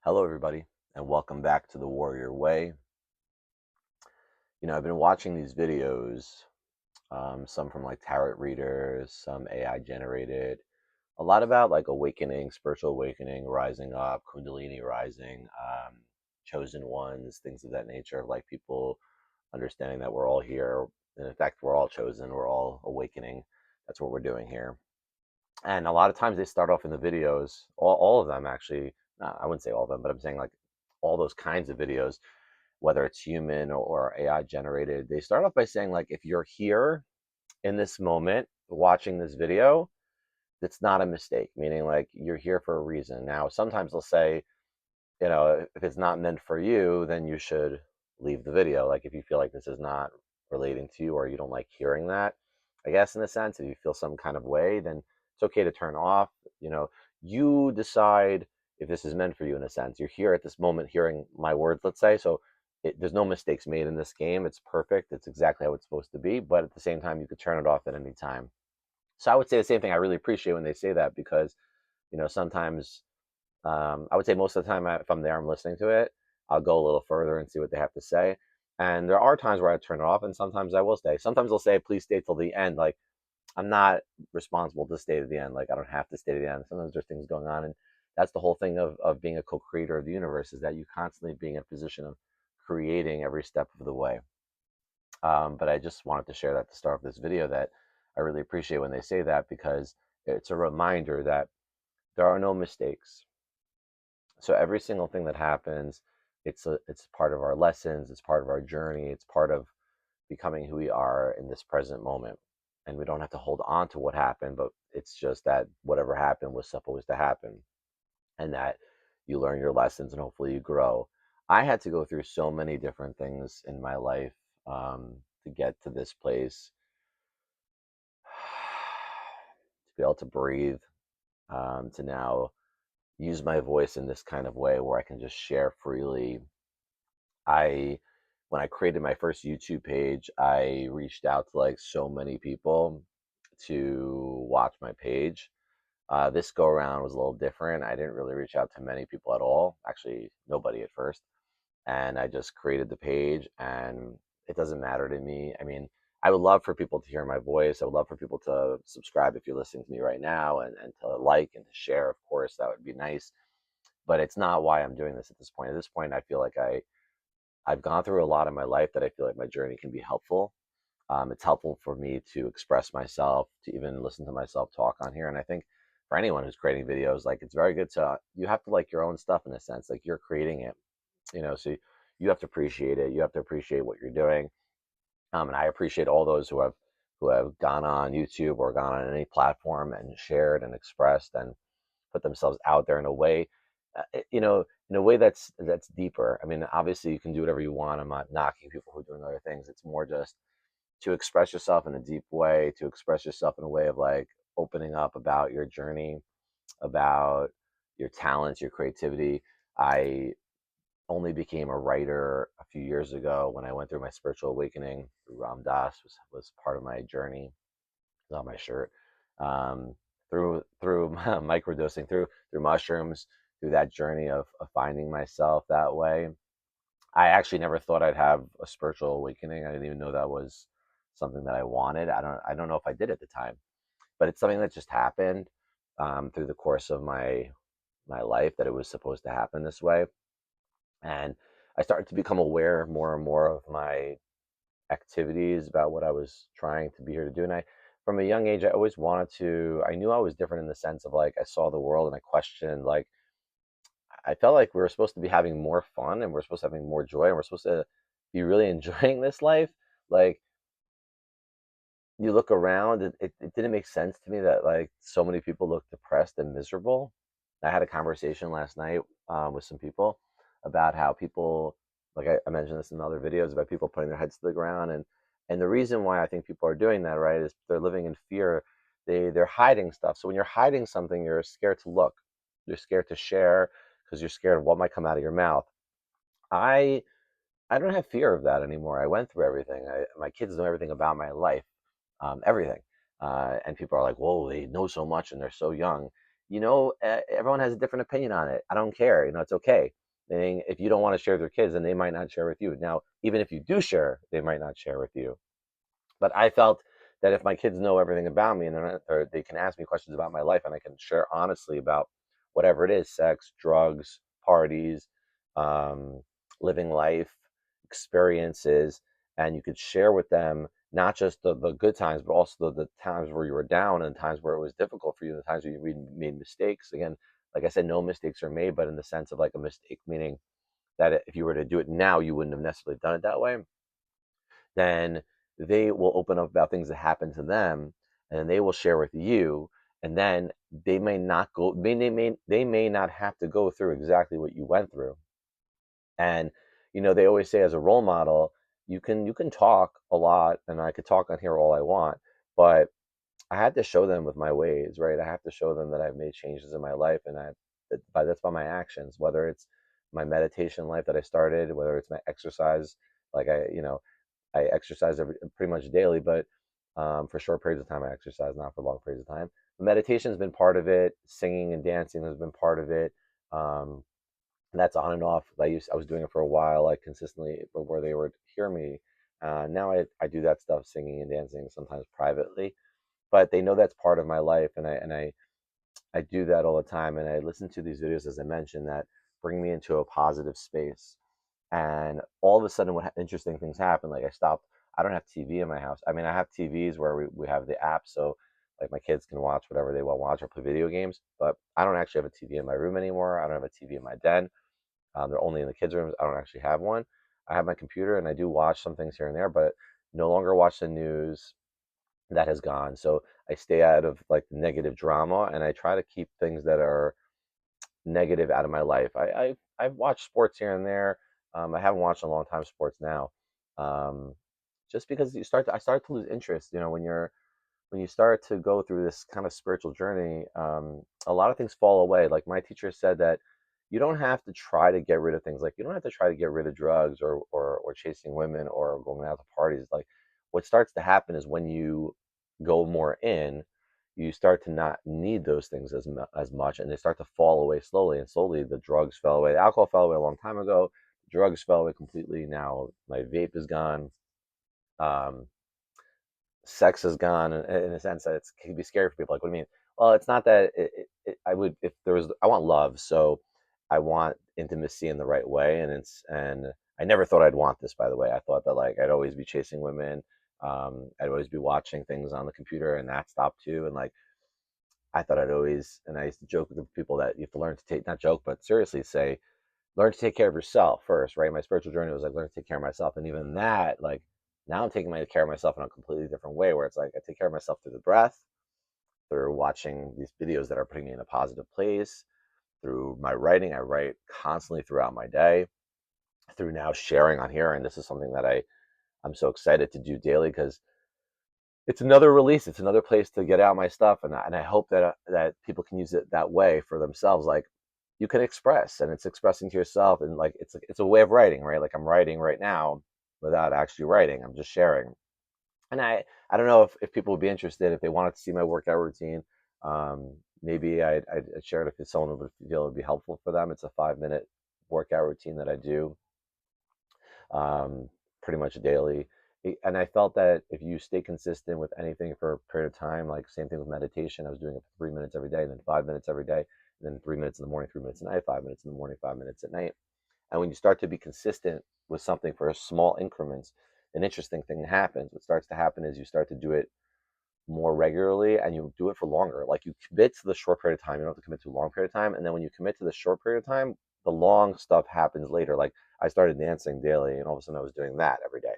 Hello, everybody, and welcome back to the Warrior Way. I've been watching these videos, some from like tarot readers, some AI generated, a lot about like awakening, spiritual awakening, rising up, Kundalini rising, chosen ones, things of that nature, of like people understanding that we're all here. And in fact, we're all chosen, we're all awakening. That's what we're doing here. And a lot of times they start off in the videos, all of them actually, I wouldn't say all of them, but I'm saying like all those kinds of videos, whether it's human or AI generated, they start off by saying like, if you're here in this moment watching this video, it's not a mistake, meaning like you're here for a reason. Now, sometimes they'll say, if it's not meant for you, then you should leave the video. Like if you feel like this is not relating to you or you don't like hearing that, I guess in a sense, if you feel some kind of way, then it's okay to turn off. You know, you decide if this is meant for you in a sense. You're here at this moment hearing my words, let's say. So there's no mistakes made in this game. It's perfect. It's exactly how it's supposed to be. But at the same time, you could turn it off at any time. So I would say the same thing. I really appreciate when they say that because, sometimes I would say most of the time, if I'm there, I'm listening to it. I'll go a little further and see what they have to say. And there are times where I turn it off, and sometimes I will stay. Sometimes they'll say, "Please stay till the end." Like I'm not responsible to stay to the end. Like I don't have to stay to the end. Sometimes there's things going on, and that's the whole thing of being a co-creator of the universe is that you constantly being in a position of creating every step of the way. But I just wanted to share that to start off this video that I really appreciate when they say that because it's a reminder that there are no mistakes. So every single thing that happens, it's part of our lessons, it's part of our journey, it's part of becoming who we are in this present moment. And we don't have to hold on to what happened, but it's just that whatever happened was supposed to happen and that you learn your lessons and hopefully you grow. I had to go through so many different things in my life to get to this place, to be able to breathe, to now use my voice in this kind of way where I can just share freely. I When I created my first YouTube page, I reached out to like so many people to watch my page. This go around was a little different. I didn't really reach out to many people at all. Actually, nobody at first. And I just created the page, and it doesn't matter to me. I mean, I would love for people to hear my voice. I would love for people to subscribe if you're listening to me right now and to like and to share, of course, that would be nice. But it's not why I'm doing this at this point. At this point, I feel like I've gone through a lot in my life that I feel like my journey can be helpful. It's helpful for me to express myself, to even listen to myself talk on here. And I think for anyone who's creating videos, like it's very good to, you have to like your own stuff in a sense, like you're creating it, so you have to appreciate it. You have to appreciate what you're doing. And I appreciate all those who have gone on YouTube or gone on any platform and shared and expressed and put themselves out there in a way, in a way that's deeper. I mean, obviously you can do whatever you want. I'm not knocking people who are doing other things. It's more just to express yourself in a deep way, to express yourself in a way of like opening up about your journey, about your talents, your creativity. I only became a writer a few years ago when I went through my spiritual awakening through Ram Dass was part of my journey. It's on my shirt. Um, through microdosing, through mushrooms, through that journey of finding myself that way. I actually never thought I'd have a spiritual awakening. I didn't even know that was something that I wanted. I don't know if I did at the time, but it's something that just happened through the course of my life that it was supposed to happen this way. And I started to become aware more and more of my activities, about what I was trying to be here to do. And from a young age, I always wanted to, I knew I was different in the sense of like, I saw the world and I questioned, like, I felt like we were supposed to be having more fun and we're supposed to having more joy and we're supposed to be really enjoying this life. Like, you look around, it didn't make sense to me that like so many people look depressed and miserable. I had a conversation last night with some people about how people, like I mentioned this in other videos, about people putting their heads to the ground, and the reason why I think people are doing that, right, is they're living in fear. They're hiding stuff. So when you're hiding something, you're scared to look, you're scared to share because you're scared of what might come out of your mouth. I I don't have fear of that anymore. I went through everything. My kids know everything about my life, everything. And people are like, "Whoa, they know so much and they're so young." everyone has a different opinion on it. I don't care. It's okay. Meaning, if you don't want to share with your kids, then they might not share with you. Now, even if you do share, they might not share with you. But I felt that if my kids know everything about me, and or they can ask me questions about my life, and I can share honestly about whatever it is, sex, drugs, parties, um, living life, experiences, and you could share with them not just the good times, but also the times where you were down and times where it was difficult for you, the times where you made mistakes. Again, like I said, no mistakes are made, but in the sense of like a mistake, meaning that if you were to do it now, you wouldn't have necessarily done it that way. Then they will open up about things that happen to them, and then they will share with you, and then they may not go they may not have to go through exactly what you went through. And they always say, as a role model, you can talk a lot, and I could talk on here all I want, but I had to show them with my ways, right? I have to show them that I've made changes in my life, and that's by my actions, whether it's my meditation life that I started, whether it's my exercise, like I exercise pretty much daily, but for short periods of time, I exercise, not for long periods of time. Meditation has been part of it. Singing and dancing has been part of it. Um, and that's on and off. I was doing it for a while, like consistently, but where they would hear me. Now I do that stuff, singing and dancing, sometimes privately, but they know that's part of my life, and I do that all the time, and I listen to these videos, as I mentioned, that bring me into a positive space. And all of a sudden, what interesting things happen. Like, I don't have TV in my house. I mean, I have TVs where we have the app, so like my kids can watch whatever they want to watch or play video games, but I don't actually have a TV in my room anymore. I don't have a TV in my den. They're only in the kids' rooms. I don't actually have one. I have my computer, and I do watch some things here and there, but no longer watch the news. That has gone. So I stay out of like the negative drama, and I try to keep things that are negative out of my life. I've watched sports here and there. I haven't watched in a long time sports now, um, just because I start to lose interest. When you start to go through this kind of spiritual journey, a lot of things fall away. Like, my teacher said that you don't have to try to get rid of things. Like, you don't have to try to get rid of drugs, or chasing women, or going out to parties. Like, what starts to happen is when you go more in, you start to not need those things as much, and they start to fall away slowly. And slowly, the drugs fell away. The alcohol fell away a long time ago. Drugs fell away completely. Now my vape is gone. Um, Sex is gone, in a sense that it can be scary for people. Like, what do you mean? Well, it's not that I would, if there was, I want love, so I want intimacy in the right way, and I never thought I'd want this. By the way, I thought that like I'd always be chasing women, I'd always be watching things on the computer, and that stopped too. And like, I thought I'd always, and I used to joke with the people that you have to learn to take, not joke, but seriously say, learn to take care of yourself first, right? My spiritual journey was like, learn to take care of myself. And even that, like, now I'm taking care of myself in a completely different way, where it's like I take care of myself through the breath, through watching these videos that are putting me in a positive place, through my writing. I write constantly throughout my day, through now sharing on here. And this is something that I'm so excited to do daily, because it's another release. It's another place to get out my stuff, and I hope that people can use it that way for themselves. Like, you can express, and it's expressing to yourself, and like it's a way of writing, right? Like, I'm writing right now without actually writing. I'm just sharing, and I don't know if people would be interested if they wanted to see my workout routine. Maybe I'd share it if someone would feel it would be helpful for them. It's a 5 minute workout routine that I do, um, pretty much daily. And I felt that if you stay consistent with anything for a period of time, like same thing with meditation, I was doing it for 3 minutes every day, and then 5 minutes every day, and then 3 minutes in the morning, 3 minutes at night, 5 minutes in the morning, 5 minutes at night. And when you start to be consistent with something for small increments, an interesting thing happens. What starts to happen is you start to do it more regularly, and you do it for longer. Like, you commit to the short period of time, you don't have to commit to a long period of time. And then when you commit to the short period of time, the long stuff happens later. Like, I started dancing daily, and all of a sudden I was doing that every day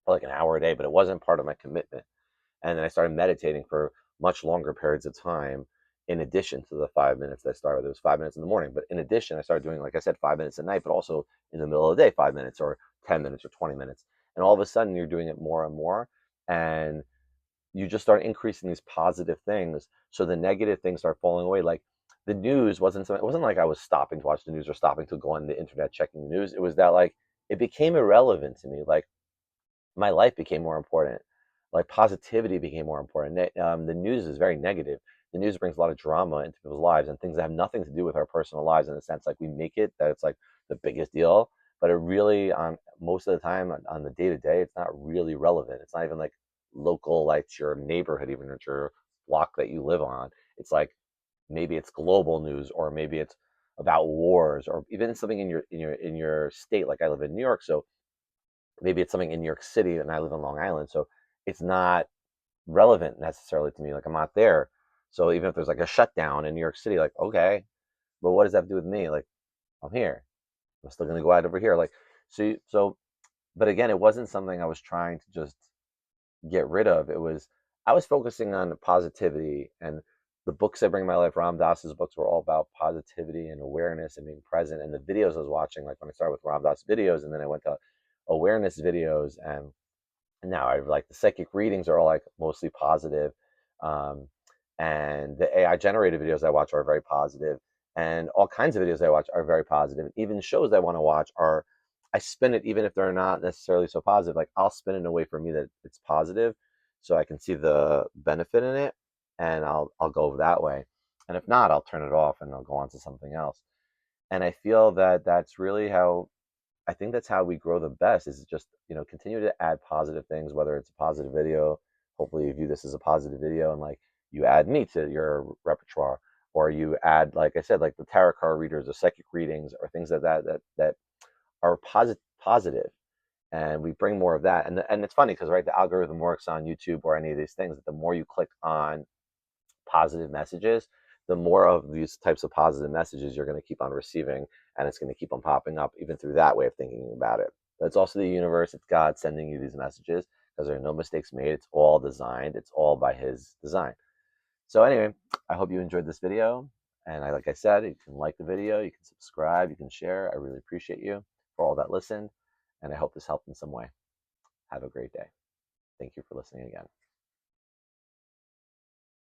for like an hour a day, but it wasn't part of my commitment. And then I started meditating for much longer periods of time, in addition to the 5 minutes that I started with. It was 5 minutes in the morning, but in addition, I started doing, like I said, 5 minutes at night, but also in the middle of the day, 5 minutes or 10 minutes or 20 minutes. And all of a sudden, you're doing it more and more. And you just start increasing these positive things. So the negative things start falling away. Like, the news wasn't something, it wasn't like I was stopping to watch the news or stopping to go on the internet checking the news. It was that, like, it became irrelevant to me. Like, my life became more important. Like, positivity became more important. The news is very negative. the news brings a lot of drama into people's lives and things that have nothing to do with our personal lives, in a sense, like we make it that it's like the biggest deal, but it really, on most of the time, on the day to day, it's not really relevant. It's not even like local, like to your neighborhood, even at your block that you live on. It's like maybe it's global news, or maybe it's about wars, or even something in your state. Like I live in New York, so maybe it's something in New York City, and I live in Long Island, so it's not relevant necessarily to me. Like I'm not there, so even if there's like a shutdown in New York City, like okay, but what does that have to do with me? Like I'm here, I'm still gonna go out over here. Like so, but again, it wasn't something I was trying to just get rid of. It was, I was focusing on positivity, and the books I bring in my life, Ram Dass's books, were all about positivity and awareness and being present. And the videos I was watching, like when I started with Ram Dass videos, and then I went to awareness videos, and now I like the psychic readings are all like mostly positive. Um, and the AI generated videos I watch are very positive, and all kinds of videos I watch are very positive. Even shows I want to watch are, I spin it even if they're not necessarily so positive. Like I'll spin it in a way for me that it's positive, so I can see the benefit in it, and I'll go that way. And if not, I'll turn it off and I'll go on to something else. And I feel that that's really how, I think that's how we grow the best, is just, continue to add positive things, whether it's a positive video. Hopefully you view this as a positive video, and like you add me to your repertoire, or you add, like I said, like the tarot card readers or psychic readings or things like that are positive, and we bring more of that. And it's funny because, right, the algorithm works on YouTube or any of these things, that the more you click on positive messages, the more of these types of positive messages you're going to keep on receiving, and it's going to keep on popping up, even through that way of thinking about it. But it's also the universe, it's God sending you these messages, because there are no mistakes made. It's all designed, it's all by His design. So, anyway, I hope you enjoyed this video. And like I said, you can like the video, you can subscribe, you can share. I really appreciate you for all that listened. And I hope this helped in some way. Have a great day. Thank you for listening again.